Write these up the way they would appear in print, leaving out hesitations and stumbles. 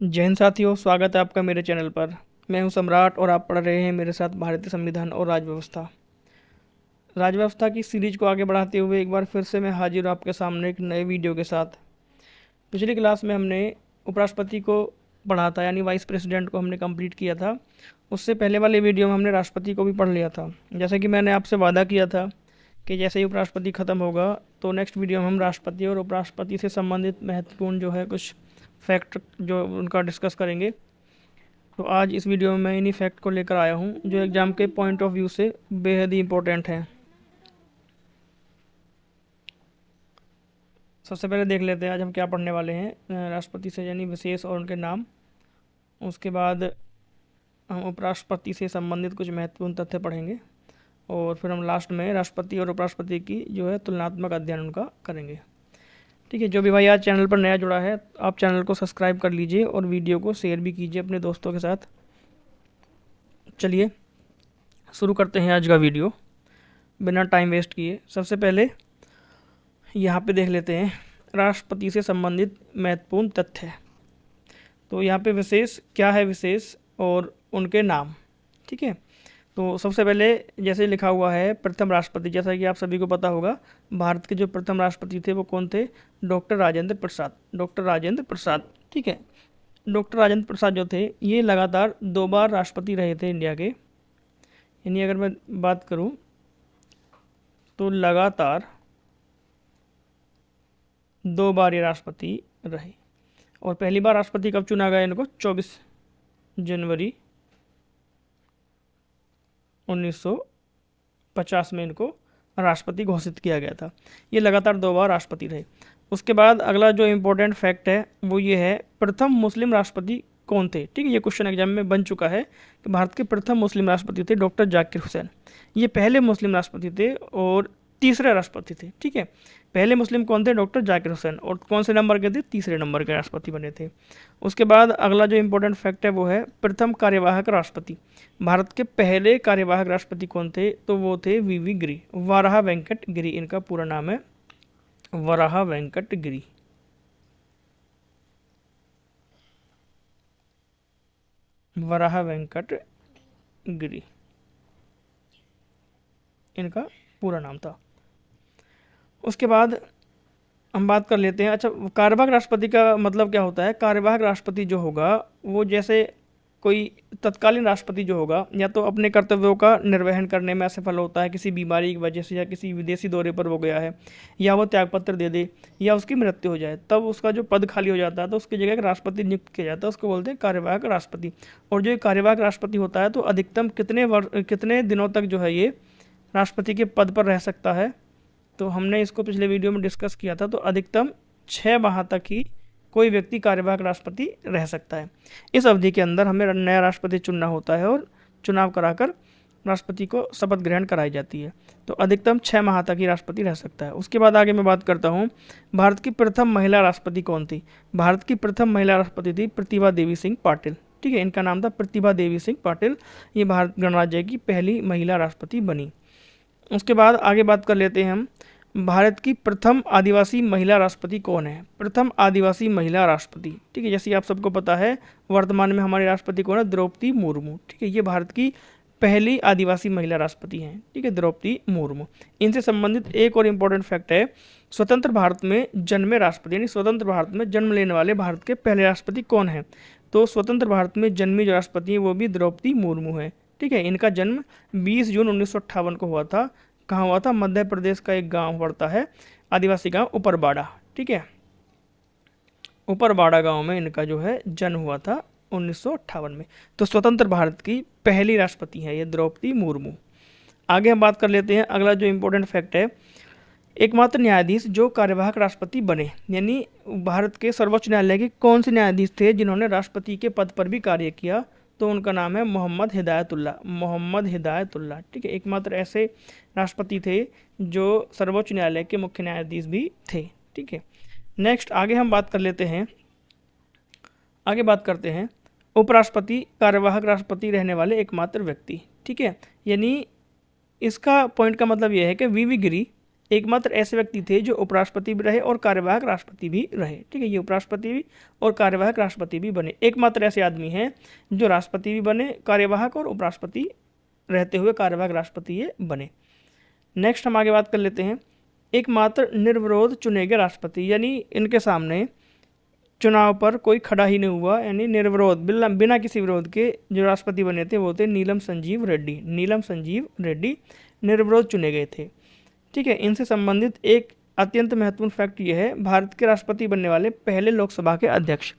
जय हिंद साथियों, स्वागत है आपका मेरे चैनल पर। मैं हूं सम्राट और आप पढ़ रहे हैं मेरे साथ भारतीय संविधान और राजव्यवस्था की सीरीज को आगे बढ़ाते हुए एक बार फिर से मैं हाजिर हूं आपके सामने एक नए वीडियो के साथ। पिछली क्लास में हमने उपराष्ट्रपति को पढ़ा था, यानी वाइस प्रेसिडेंट को हमने कंप्लीट किया था। उससे पहले वाले वीडियो में हमने राष्ट्रपति को भी पढ़ लिया था। जैसे कि मैंने आपसे वादा किया था कि जैसे ही उपराष्ट्रपति ख़त्म होगा तो नेक्स्ट वीडियो में हम राष्ट्रपति और उपराष्ट्रपति से संबंधित महत्वपूर्ण जो है कुछ फैक्ट जो उनका डिस्कस करेंगे। तो आज इस वीडियो में मैं इन्हीं फैक्ट को लेकर आया हूँ जो एग्ज़ाम के पॉइंट ऑफ व्यू से बेहद ही इम्पोर्टेंट हैं। सबसे पहले देख लेते हैं आज हम क्या पढ़ने वाले हैं राष्ट्रपति से, यानी विशेष और उनके नाम। उसके बाद हम उपराष्ट्रपति से संबंधित कुछ महत्वपूर्ण तथ्य पढ़ेंगे और फिर हम लास्ट में राष्ट्रपति और उपराष्ट्रपति की जो है तुलनात्मक अध्ययन उनका करेंगे। ठीक है, जो भी भाई आज चैनल पर नया जुड़ा है आप चैनल को सब्सक्राइब कर लीजिए और वीडियो को शेयर भी कीजिए अपने दोस्तों के साथ। चलिए शुरू करते हैं आज का वीडियो बिना टाइम वेस्ट किए। सबसे पहले यहाँ पे देख लेते हैं राष्ट्रपति से संबंधित महत्वपूर्ण तथ्य। तो यहाँ पे विशेष क्या है, विशेष और उनके नाम। ठीक है, तो सबसे पहले जैसे लिखा हुआ है प्रथम राष्ट्रपति, जैसा कि आप सभी को पता होगा भारत के जो प्रथम राष्ट्रपति थे वो कौन थे? डॉक्टर राजेंद्र प्रसाद। डॉक्टर राजेंद्र प्रसाद। ठीक है, डॉक्टर राजेंद्र प्रसाद जो थे ये लगातार 2 बार राष्ट्रपति रहे थे इंडिया के। यानी अगर मैं बात करूं तो लगातार 2 बार ये राष्ट्रपति रहे। और पहली बार राष्ट्रपति कब चुना गया इनको? 24 जनवरी 1950 में इनको राष्ट्रपति घोषित किया गया था। ये लगातार 2 बार राष्ट्रपति रहे। उसके बाद अगला जो इम्पोर्टेंट फैक्ट है वो ये है प्रथम मुस्लिम राष्ट्रपति कौन थे? ठीक है, ये क्वेश्चन एग्जाम में बन चुका है कि भारत के प्रथम मुस्लिम राष्ट्रपति थे डॉक्टर जाकिर हुसैन। ये पहले मुस्लिम राष्ट्रपति थे और तीसरे राष्ट्रपति थे। ठीक है, पहले मुस्लिम कौन थे? डॉक्टर जाकिर हुसैन। और कौन से नंबर के थे? तीसरे नंबर के राष्ट्रपति बने थे। उसके बाद अगला जो इम्पोर्टेंट फैक्ट है वो है प्रथम कार्यवाहक राष्ट्रपति। भारत के पहले कार्यवाहक राष्ट्रपति कौन थे? तो वो थे वीवी गिरी, वराहा वेंकट गिरी इनका पूरा नाम है, वराहा वेंकट गिरी। वराहा वेंकट गिरी इनका पूरा नाम था। उसके बाद हम बात कर लेते हैं, अच्छा कार्यवाहक राष्ट्रपति का मतलब क्या होता है? कार्यवाहक राष्ट्रपति जो होगा वो जैसे कोई तत्कालीन राष्ट्रपति जो होगा या तो अपने कर्तव्यों का निर्वहन करने में असफल होता है किसी बीमारी की वजह से, या किसी विदेशी दौरे पर वो गया है, या वो त्यागपत्र दे दे, या उसकी मृत्यु हो जाए, तब उसका जो पद खाली हो जाता है तो उसकी जगह एक राष्ट्रपति नियुक्त किया जाता है, उसको बोलते हैं कार्यवाहक राष्ट्रपति। और जो कार्यवाहक राष्ट्रपति होता है तो अधिकतम कितने दिनों तक जो है ये राष्ट्रपति के पद पर रह सकता है? तो हमने इसको पिछले वीडियो में डिस्कस किया था। तो अधिकतम 6 माह तक ही कोई व्यक्ति कार्यवाहक राष्ट्रपति रह सकता है। इस अवधि के अंदर हमें नया राष्ट्रपति चुनना होता है और चुनाव कराकर राष्ट्रपति को शपथ ग्रहण कराई जाती है। तो अधिकतम 6 माह तक ही राष्ट्रपति रह सकता है। उसके बाद आगे मैं बात करता हूँ भारत की प्रथम महिला राष्ट्रपति कौन थी? भारत की प्रथम महिला राष्ट्रपति थी प्रतिभा देवी सिंह पाटिल। ठीक है, इनका नाम था प्रतिभा देवी सिंह पाटिल। ये भारत गणराज्य की पहली महिला राष्ट्रपति बनी। उसके बाद आगे बात कर लेते हैं हम भारत की प्रथम आदिवासी महिला राष्ट्रपति कौन है? प्रथम आदिवासी महिला राष्ट्रपति। ठीक है, जैसे आप सबको पता है वर्तमान में हमारे राष्ट्रपति कौन है? द्रौपदी मुर्मू। ठीक है, ये भारत की पहली आदिवासी महिला राष्ट्रपति हैं। ठीक है, द्रौपदी मुर्मू। इनसे संबंधित एक और इम्पोर्टेंट फैक्ट है, स्वतंत्र भारत में जन्मे राष्ट्रपति, यानी स्वतंत्र भारत में जन्म लेने वाले भारत के पहले राष्ट्रपति कौन है? तो स्वतंत्र भारत में जन्मी जो राष्ट्रपति है वो भी द्रौपदी मुर्मू है। ठीक है, इनका जन्म 20 जून 1958 को हुआ था। कहाँ हुआ था? मध्य प्रदेश का एक गांव पड़ता है, आदिवासी गांव ऊपरबाड़ा। ठीक है, ऊपरबाड़ा गांव में इनका जो है जन्म हुआ था 1958 में। तो स्वतंत्र भारत की पहली राष्ट्रपति है ये द्रौपदी मुर्मू। आगे हम बात कर लेते हैं अगला जो इम्पोर्टेंट फैक्ट है, एकमात्र न्यायाधीश जो कार्यवाहक राष्ट्रपति बने, यानी भारत के सर्वोच्च न्यायालय के कौन से न्यायाधीश थे जिन्होंने राष्ट्रपति के पद पर भी कार्य किया? तो उनका नाम है मोहम्मद हिदायतुल्लाह। मोहम्मद हिदायतुल्लाह। ठीक है, एकमात्र ऐसे राष्ट्रपति थे जो सर्वोच्च न्यायालय के मुख्य न्यायाधीश भी थे। ठीक है, नेक्स्ट आगे हम बात कर लेते हैं, आगे बात करते हैं उपराष्ट्रपति कार्यवाहक राष्ट्रपति रहने वाले एकमात्र व्यक्ति। ठीक है, यानी इसका पॉइंट का मतलब यह है कि वीवी गिरी एकमात्र ऐसे व्यक्ति थे जो उपराष्ट्रपति भी रहे और कार्यवाहक राष्ट्रपति भी रहे। ठीक है, ये उपराष्ट्रपति भी और कार्यवाहक राष्ट्रपति भी बने। एकमात्र ऐसे आदमी हैं जो राष्ट्रपति भी बने, कार्यवाहक और उपराष्ट्रपति रहते हुए कार्यवाहक राष्ट्रपति ये बने। नेक्स्ट हम आगे बात कर लेते हैं, एकमात्र निर्विरोध चुने गए राष्ट्रपति, यानी इनके सामने चुनाव पर कोई खड़ा ही नहीं हुआ, यानी निर्विरोध बिना किसी विरोध के जो राष्ट्रपति बने थे वो थे नीलम संजीव रेड्डी। नीलम संजीव रेड्डी निर्विरोध चुने गए थे। ठीक है, इनसे संबंधित एक अत्यंत महत्वपूर्ण फैक्ट ये है, भारत के राष्ट्रपति बनने वाले पहले लोकसभा के अध्यक्ष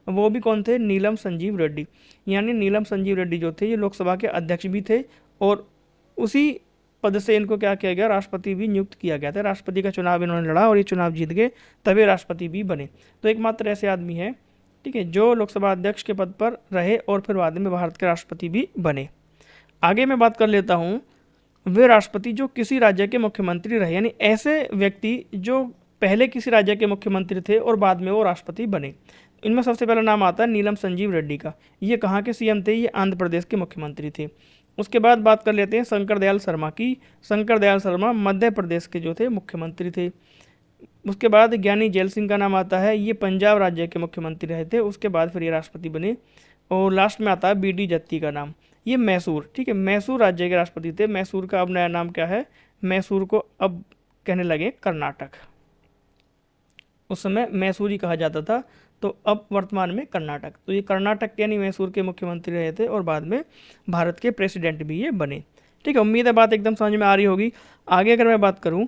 वो भी कौन थे? नीलम संजीव रेड्डी। यानी नीलम संजीव रेड्डी जो थे ये लोकसभा के अध्यक्ष भी थे और उसी पद से इनको क्या किया गया? राष्ट्रपति भी नियुक्त किया गया था। राष्ट्रपति का चुनाव इन्होंने लड़ा और ये चुनाव जीत गए, तभी राष्ट्रपति भी बने। तो एकमात्र ऐसे आदमी है, ठीक है, जो लोकसभा अध्यक्ष के पद पर रहे और फिर बाद में भारत के राष्ट्रपति भी बने। आगे मैं बात कर लेता हूँ वे राष्ट्रपति जो किसी राज्य के मुख्यमंत्री रहे, यानी ऐसे व्यक्ति जो पहले किसी राज्य के मुख्यमंत्री थे और बाद में वो राष्ट्रपति बने। इनमें सबसे पहला नाम आता है नीलम संजीव रेड्डी का। ये कहाँ के सीएम थे? ये आंध्र प्रदेश के मुख्यमंत्री थे। उसके बाद बात कर लेते हैं शंकर दयाल शर्मा की। शंकर दयाल शर्मा मध्य प्रदेश के जो थे मुख्यमंत्री थे। उसके बाद ज्ञानी जैल सिंह का नाम आता है, ये पंजाब राज्य के मुख्यमंत्री रहे थे। उसके बाद फिर ये राष्ट्रपति बने। और लास्ट में आता है बीडी जत्ती का नाम, ये मैसूर, ठीक है, मैसूर राज्य के राष्ट्रपति थे। मैसूर का अब नया नाम क्या है? मैसूर को अब कहने लगे कर्नाटक। उस समय मैसूरी कहा जाता था, तो अब वर्तमान में कर्नाटक। तो ये कर्नाटक के यानी मैसूर के मुख्यमंत्री रहे थे और बाद में भारत के प्रेसिडेंट भी ये बने। ठीक है, उम्मीद है बात एकदम समझ में आ रही होगी। आगे अगर मैं बात करूं,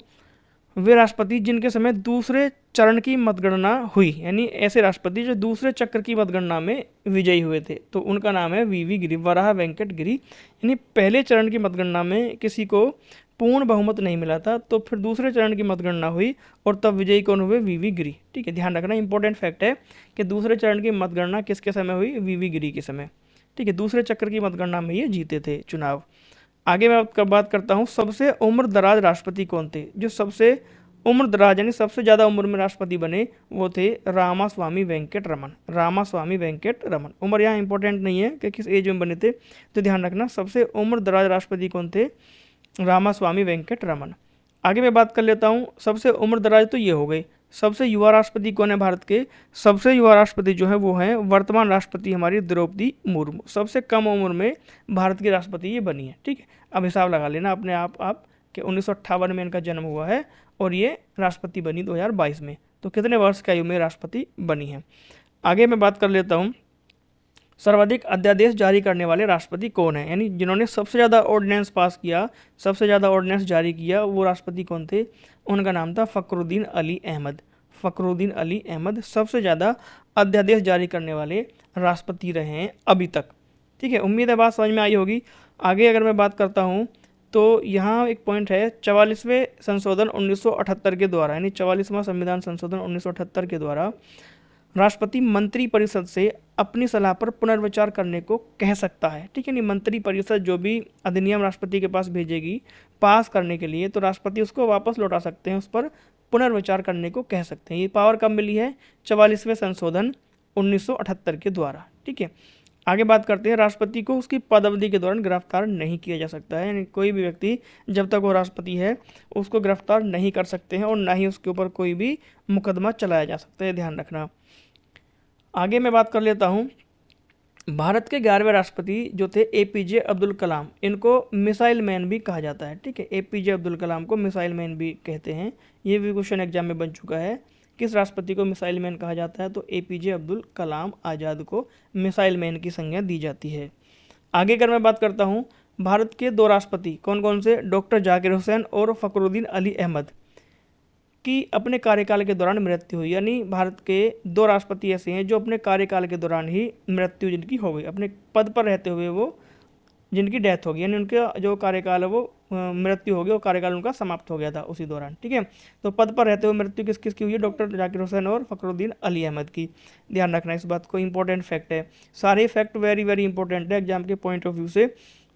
वे राष्ट्रपति जिनके समय दूसरे चरण की मतगणना हुई, यानी ऐसे राष्ट्रपति जो दूसरे चक्र की मतगणना में विजयी हुए थे, तो उनका नाम है वीवी गिरी, वराह वेंकट गिरी। यानी पहले चरण की मतगणना में किसी को पूर्ण बहुमत नहीं मिला था, तो फिर दूसरे चरण की मतगणना हुई और तब विजयी कौन हुए? वीवी गिरी। ठीक है, ध्यान रखना, इंपॉर्टेंट फैक्ट है कि दूसरे चरण की मतगणना किसके समय हुई? वीवी गिरी के समय। ठीक है, दूसरे चक्र की मतगणना में ये जीते थे चुनाव। आगे मैं बात करता हूँ सबसे उम्र दराज राष्ट्रपति कौन थे? जो सबसे उम्र दराज यानी सबसे ज़्यादा उम्र में राष्ट्रपति बने वो थे रामास्वामी वेंकट रमन। रामास्वामी वेंकट रमन। उम्र यहाँ इंपॉर्टेंट नहीं है कि किस एज में बने थे, तो ध्यान रखना सबसे उम्र दराज राष्ट्रपति कौन थे? रामास्वामी वेंकट रमन। आगे मैं बात कर लेता हूँ सबसे उम्र दराज, तो ये हो गई। सबसे युवा राष्ट्रपति कौन है भारत के? सबसे युवा राष्ट्रपति जो है वो हैं वर्तमान राष्ट्रपति हमारी द्रौपदी मुर्मू। सबसे कम उम्र में भारत की राष्ट्रपति ये बनी है। ठीक है, अब हिसाब लगा लेना अपने आप कि 1958 में इनका जन्म हुआ है और ये राष्ट्रपति बनी 2022 में। तो कितने वर्ष की आयु में राष्ट्रपति बनी है? आगे मैं बात कर लेता हूँ सर्वाधिक अध्यादेश जारी करने वाले राष्ट्रपति कौन है, यानी जिन्होंने सबसे ज़्यादा ऑर्डिनेंस पास किया, सबसे ज़्यादा ऑर्डिनेंस जारी किया, वो राष्ट्रपति कौन थे? उनका नाम था फखरुद्दीन अली अहमद। फखरुद्दीन अली अहमद सबसे ज़्यादा अध्यादेश जारी करने वाले राष्ट्रपति रहे हैं अभी तक। ठीक है, उम्मीद है बात समझ में आई होगी। आगे अगर मैं बात करता हूँ तो यहाँ एक पॉइंट है 44वें संशोधन 1978 के द्वारा, यानी 44वां संविधान संशोधन 1978 के द्वारा राष्ट्रपति मंत्री परिषद से अपनी सलाह पर पुनर्विचार करने को कह सकता है। ठीक है, नहीं मंत्री परिषद जो भी अधिनियम राष्ट्रपति के पास भेजेगी पास करने के लिए, तो राष्ट्रपति उसको वापस लौटा सकते हैं, उस पर पुनर्विचार करने को कह सकते हैं। ये पावर कब मिली है? 44वें संशोधन 1978 के द्वारा। ठीक है, आगे बात करते हैं राष्ट्रपति को उसकी पद अवधि के दौरान गिरफ्तार नहीं किया जा सकता है, यानी कोई भी व्यक्ति जब तक वो राष्ट्रपति है उसको गिरफ्तार नहीं कर सकते हैं और ना ही उसके ऊपर कोई भी मुकदमा चलाया जा सकता है, ध्यान रखना। आगे मैं बात कर लेता हूँ भारत के 11वें राष्ट्रपति जो थे एपीजे अब्दुल कलाम, इनको मिसाइल मैन भी कहा जाता है। ठीक है, एपीजे अब्दुल कलाम को मिसाइल मैन भी कहते हैं। ये भी क्वेश्चन एग्जाम में बन चुका है, किस राष्ट्रपति को मिसाइल मैन कहा जाता है? तो एपीजे अब्दुल कलाम आज़ाद को मिसाइल मैन की संज्ञा दी जाती है। आगे अगर मैं बात करता हूँ भारत के 2 राष्ट्रपति कौन कौन से? डॉक्टर जाकिर हुसैन और फखरुद्दीन अली अहमद की अपने कार्यकाल के दौरान मृत्यु हुई, यानी भारत के 2 राष्ट्रपति ऐसे हैं जो अपने कार्यकाल के दौरान ही मृत्यु जिनकी हो गई, अपने पद पर रहते हुए वो जिनकी डेथ होगी, यानी उनका जो कार्यकाल है वो मृत्यु हो गई और कार्यकाल उनका समाप्त हो गया था उसी दौरान। ठीक है, तो पद पर रहते हुए मृत्यु किस किस की हुई है? डॉक्टर जाकिर हुसैन और फखरुद्दीन अली अहमद की। ध्यान रखना इस बात को, इंपॉर्टेंट फैक्ट है। सारे फैक्ट वेरी वेरी इंपॉर्टेंट है एग्जाम के पॉइंट ऑफ व्यू से।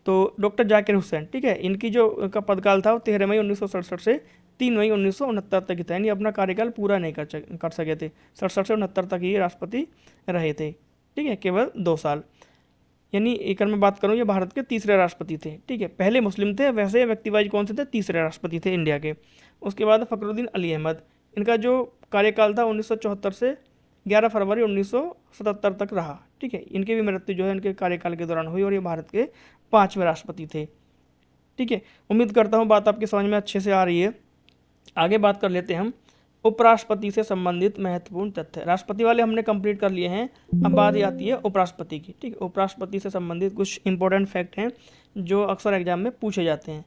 तो डॉक्टर जाकिर हुसैन, ठीक है, इनकी जो का पदकाल था वो 13 मई 1967 से 3 मई 1969 तक ही था, यानी अपना कार्यकाल पूरा नहीं कर सके थे। 67 से 69 तक ही राष्ट्रपति रहे थे। ठीक है, केवल 2 साल। यानी एक मैं बात करूँ ये भारत के तीसरे राष्ट्रपति थे। ठीक है, पहले मुस्लिम थे, वैसे व्यक्ति वाइज कौन से थे? तीसरे राष्ट्रपति थे इंडिया के। उसके बाद फखरुद्दीन अली अहमद, इनका जो कार्यकाल था 1974 से 11 फरवरी 1977 तक रहा। ठीक है, इनकी भी मृत्यु जो है इनके कार्यकाल के दौरान हुई और ये भारत के 5वें राष्ट्रपति थे। ठीक है, उम्मीद करता हूँ बात आपकी समझ में अच्छे से आ रही है। आगे बात कर लेते हैं हम उपराष्ट्रपति से संबंधित महत्वपूर्ण तथ्य। राष्ट्रपति वाले हमने कंप्लीट कर लिए हैं, अब बात आती है उपराष्ट्रपति की। ठीक है, उपराष्ट्रपति से संबंधित कुछ इंपॉर्टेंट फैक्ट हैं जो अक्सर एग्जाम में पूछे जाते हैं।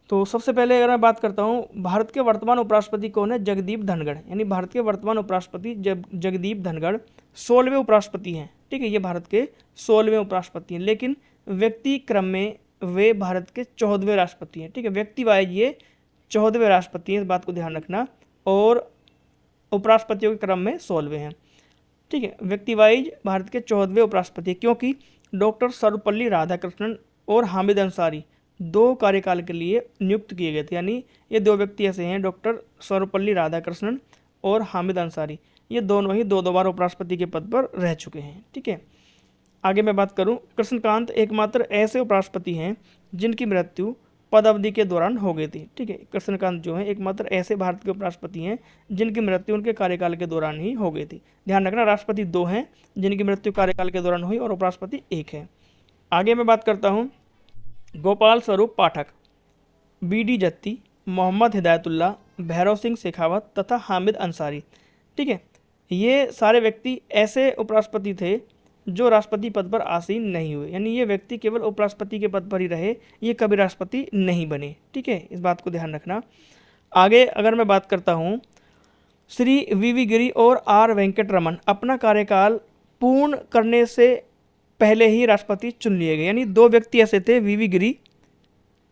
तो सबसे पहले अगर मैं बात करता हूँ, भारत के वर्तमान उपराष्ट्रपति कौन है? जगदीप धनखड़, यानी भारत के वर्तमान उपराष्ट्रपति जगदीप धनखड़ 16वें उपराष्ट्रपति हैं। ठीक है, ये भारत के 16वें उपराष्ट्रपति हैं, लेकिन व्यक्ति क्रम में वे भारत के 14वें राष्ट्रपति हैं। ठीक है, व्यक्ति वाइज ये 14वें राष्ट्रपति हैं, इस बात को ध्यान रखना, और उपराष्ट्रपतियों के क्रम में 16वें हैं। ठीक है, व्यक्ति वाइज भारत के 14वें उपराष्ट्रपति, क्योंकि डॉक्टर सर्वपल्ली राधाकृष्णन और हामिद अंसारी 2 कार्यकाल के लिए नियुक्त किए गए थे, यानी ये 2 व्यक्ति ऐसे हैं, डॉक्टर सर्वपल्ली राधाकृष्णन और हामिद अंसारी, ये दोनों ही 2 बार उपराष्ट्रपति के पद पर रह चुके हैं। ठीक है, आगे मैं बात करूं, कृष्णकांत एकमात्र ऐसे उपराष्ट्रपति हैं जिनकी मृत्यु पद अवधि के दौरान हो गई थी। ठीक है, कृष्णकांत जो है एकमात्र ऐसे भारत के उपराष्ट्रपति हैं जिनकी मृत्यु उनके कार्यकाल के दौरान ही हो गई थी। ध्यान रखना, राष्ट्रपति 2 हैं जिनकी मृत्यु कार्यकाल के दौरान हुई और उपराष्ट्रपति 1 है। आगे मैं बात करता हूँ गोपाल स्वरूप पाठक, BD जत्ती, मोहम्मद हिदायतुल्लाह, भैरव सिंह शेखावत तथा हामिद अंसारी। ठीक है, ये सारे व्यक्ति ऐसे उपराष्ट्रपति थे जो राष्ट्रपति पद पर आसीन नहीं हुए, यानी ये व्यक्ति केवल उपराष्ट्रपति के पद पर ही रहे, ये कभी राष्ट्रपति नहीं बने। ठीक है, इस बात को ध्यान रखना। आगे अगर मैं बात करता हूँ, श्री VV गिरी और R वेंकटरमन अपना कार्यकाल पूर्ण करने से पहले ही राष्ट्रपति चुन लिए गए, यानी 2 व्यक्ति ऐसे थे, VV गिरी,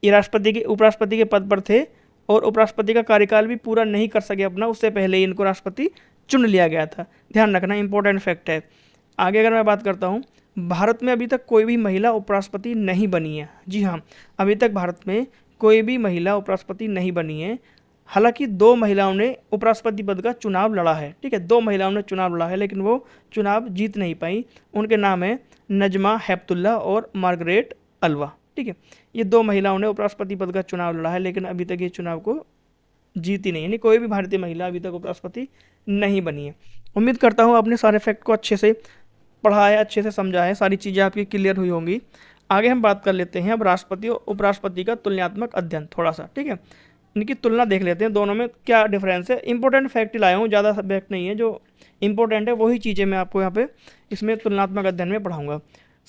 ये राष्ट्रपति के उपराष्ट्रपति के पद पर थे और उपराष्ट्रपति का कार्यकाल भी पूरा नहीं कर सके अपना, उससे पहले ही इनको राष्ट्रपति चुन लिया गया था। ध्यान रखना, इंपॉर्टेंट फैक्ट है। आगे अगर मैं बात करता हूँ, भारत में अभी तक कोई भी महिला उपराष्ट्रपति नहीं बनी है। जी हाँ, अभी तक भारत में कोई भी महिला उपराष्ट्रपति नहीं बनी है। हालांकि 2 महिलाओं ने उपराष्ट्रपति पद का चुनाव लड़ा है। ठीक है, 2 महिलाओं ने चुनाव लड़ा है, लेकिन वो चुनाव जीत नहीं पाई। उनके नाम है नजमा हेपतुल्ला और मार्गरेट अल्वा। ठीक है, ये 2 महिलाओं ने उपराष्ट्रपति पद का चुनाव लड़ा है, लेकिन अभी तक ये चुनाव को जीती नहीं, यानी कोई भी भारतीय महिला अभी तक उपराष्ट्रपति नहीं बनी है। उम्मीद करता हूँ आपने सारे फैक्ट को अच्छे से पढ़ा है, अच्छे से समझा है, सारी चीज़ें आपकी क्लियर हुई होंगी। आगे हम बात कर लेते हैं अब राष्ट्रपति और उपराष्ट्रपति का तुलनात्मक अध्ययन थोड़ा सा। ठीक है, इनकी तुलना देख लेते हैं, दोनों में क्या डिफरेंस है। इंपॉर्टेंट फैक्ट लाया हूँ, ज़्यादा सब्जेक्ट नहीं है, जो इंपॉर्टेंट है वही चीज़ें मैं आपको यहाँ पे इसमें तुलनात्मक अध्ययन में पढ़ाऊँगा।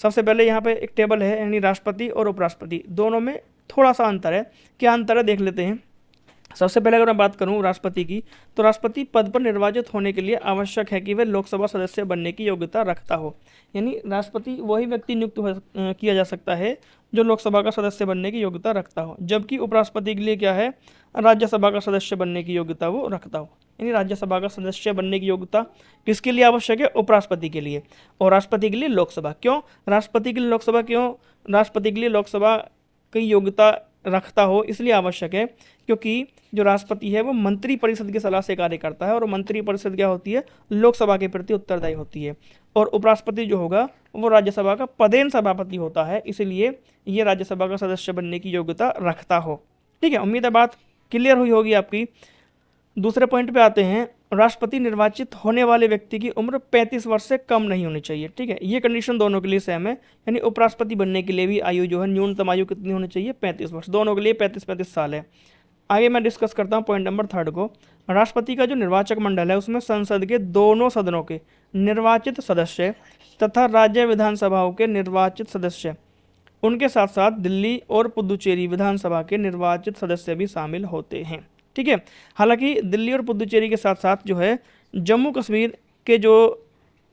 सबसे पहले यहाँ पे एक टेबल है, यानी राष्ट्रपति और उपराष्ट्रपति दोनों में थोड़ा सा अंतर है। क्या अंतर है देख लेते हैं। सबसे पहले अगर मैं बात करूं राष्ट्रपति की, तो राष्ट्रपति पद पर निर्वाचित होने के लिए आवश्यक है कि वह लोकसभा सदस्य बनने की योग्यता रखता हो, यानी राष्ट्रपति वही व्यक्ति नियुक्त किया जा सकता है जो लोकसभा का सदस्य बनने की योग्यता रखता हो, जबकि उपराष्ट्रपति के लिए क्या है, राज्यसभा का सदस्य बनने की योग्यता वो रखता हो। यानी राज्यसभा का सदस्य बनने की योग्यता किसके लिए आवश्यक है? उपराष्ट्रपति के लिए, और राष्ट्रपति के लिए लोकसभा। क्यों राष्ट्रपति के लिए लोकसभा, क्यों राष्ट्रपति के लिए लोकसभा की योग्यता रखता हो? इसलिए आवश्यक है क्योंकि जो राष्ट्रपति है वो मंत्री परिषद की सलाह से कार्य करता है, और मंत्री परिषद क्या होती है? लोकसभा के प्रति उत्तरदायी होती है। और उपराष्ट्रपति जो होगा वो राज्यसभा का पदेन सभापति होता है, इसलिए ये राज्यसभा का सदस्य बनने की योग्यता रखता हो। ठीक है, उम्मीद है बात क्लियर हुई होगी आपकी। दूसरे पॉइंट पे आते हैं, राष्ट्रपति निर्वाचित होने वाले व्यक्ति की उम्र 35 वर्ष से कम नहीं होनी चाहिए। ठीक है, ये कंडीशन दोनों के लिए सेम है, यानी उपराष्ट्रपति बनने के लिए भी आयु जो है, न्यूनतम आयु कितनी होनी चाहिए? 35 वर्ष। दोनों के लिए 35 साल है। आगे मैं डिस्कस करता हूँ पॉइंट नंबर 3 को। राष्ट्रपति का जो निर्वाचक मंडल है उसमें संसद के दोनों सदनों के निर्वाचित सदस्य तथा राज्य विधानसभाओं के निर्वाचित सदस्य, उनके साथ साथ दिल्ली और पुदुचेरी विधानसभा के निर्वाचित सदस्य भी शामिल होते हैं। ठीक है, हालांकि दिल्ली और पुदुचेरी के साथ साथ जो है जम्मू कश्मीर के जो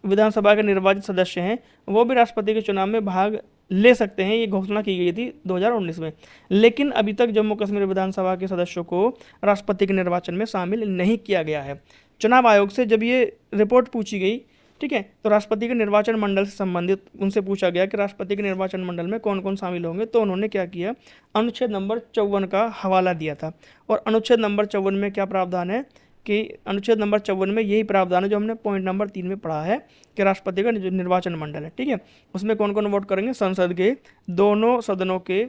विधानसभा के निर्वाचित सदस्य हैं वो भी राष्ट्रपति के चुनाव में भाग ले सकते हैं। ये घोषणा की गई थी 2019 में, लेकिन अभी तक जम्मू कश्मीर विधानसभा के सदस्यों को राष्ट्रपति के निर्वाचन में शामिल नहीं किया गया है। चुनाव आयोग से जब ये रिपोर्ट पूछी गई, ठीक है, तो राष्ट्रपति के निर्वाचन मंडल से संबंधित उनसे पूछा गया कि राष्ट्रपति के निर्वाचन मंडल में कौन कौन शामिल होंगे, तो उन्होंने क्या किया, अनुच्छेद नंबर 54 का हवाला दिया था। और अनुच्छेद नंबर 54 में क्या प्रावधान है कि अनुच्छेद नंबर 54 में यही प्रावधान है जो हमने पॉइंट नंबर 3 में पढ़ा है कि राष्ट्रपति का जो निर्वाचन मंडल है, ठीक है, उसमें कौन कौन वोट करेंगे? संसद के दोनों सदनों के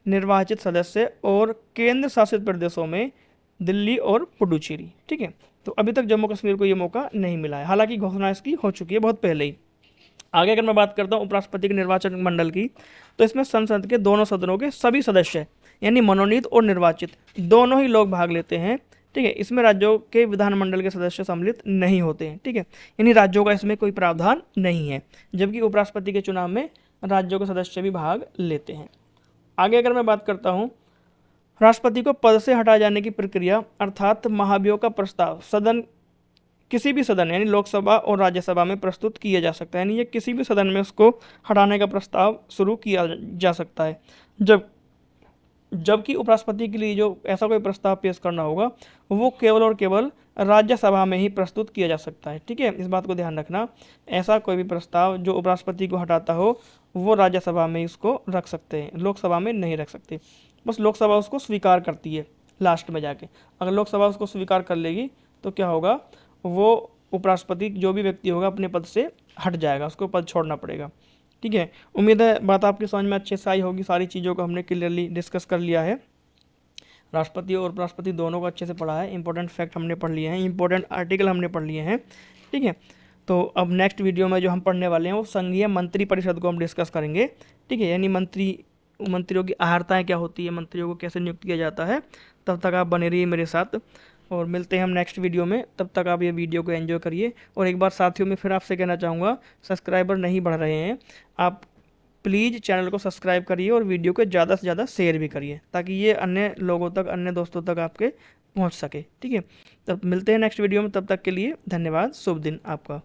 निर्वाचित सदस्य और केंद्र शासित प्रदेशों में दिल्ली और पुडुचेरी। ठीक है, तो अभी तक जम्मू कश्मीर को ये मौका नहीं मिला है, हालांकि घोषणा इसकी हो चुकी है बहुत पहले ही। आगे अगर मैं बात करता हूँ उपराष्ट्रपति के निर्वाचन मंडल की, तो इसमें संसद के दोनों सदनों के सभी सदस्य यानी मनोनीत और निर्वाचित दोनों ही लोग भाग लेते हैं। ठीक है, इसमें राज्यों के विधानमंडल के सदस्य सम्मिलित नहीं होते हैं। ठीक है, यानी राज्यों का इसमें कोई प्रावधान नहीं है, जबकि उपराष्ट्रपति के चुनाव में राज्यों के सदस्य भी भाग लेते हैं। आगे अगर मैं बात करता हूँ, राष्ट्रपति को पद से हटाए जाने की प्रक्रिया अर्थात महाभियोग का प्रस्ताव सदन, किसी भी सदन यानी लोकसभा और राज्यसभा में प्रस्तुत किया जा सकता है, यानी ये किसी भी सदन में उसको हटाने का प्रस्ताव शुरू किया जा सकता है। जबकि उपराष्ट्रपति के लिए जो ऐसा कोई प्रस्ताव पेश करना होगा वो केवल और केवल राज्यसभा में ही प्रस्तुत किया जा सकता है। ठीक है, इस बात को ध्यान रखना, ऐसा कोई भी प्रस्ताव जो उपराष्ट्रपति को हटाता हो वो राज्यसभा में इसको रख सकते हैं, लोकसभा में नहीं रख सकते। बस लोकसभा उसको स्वीकार करती है लास्ट में जाके। अगर लोकसभा उसको स्वीकार कर लेगी तो क्या होगा, वो उपराष्ट्रपति जो भी व्यक्ति होगा अपने पद से हट जाएगा, उसको पद छोड़ना पड़ेगा। ठीक है, उम्मीद है बात आपकी समझ में अच्छे से आई होगी। सारी चीज़ों को हमने क्लियरली डिस्कस कर लिया है, राष्ट्रपति और उपराष्ट्रपति दोनों को अच्छे से पढ़ा है, इंपॉर्टेंट फैक्ट हमने पढ़ लिए हैं, इंपॉर्टेंट आर्टिकल हमने पढ़ लिए हैं। ठीक है, तो अब नेक्स्ट वीडियो में जो हम पढ़ने वाले हैं वो संघीय मंत्री परिषद को हम डिस्कस करेंगे। ठीक है, यानी मंत्रियों की अहर्ताएँ क्या होती है, मंत्रियों को कैसे नियुक्त किया जाता है। तब तक आप बने रहिए मेरे साथ और मिलते हैं हम नेक्स्ट वीडियो में। तब तक आप ये वीडियो को एंजॉय करिए। और एक बार साथियों में फिर आपसे कहना चाहूँगा, सब्सक्राइबर नहीं बढ़ रहे हैं, आप प्लीज़ चैनल को सब्सक्राइब करिए और वीडियो को ज़्यादा से ज़्यादा शेयर भी करिए ताकि ये अन्य लोगों तक, अन्य दोस्तों तक आपके पहुँच सके। ठीक है, तब मिलते हैं नेक्स्ट वीडियो में, तब तक के लिए धन्यवाद, शुभ दिन आपका।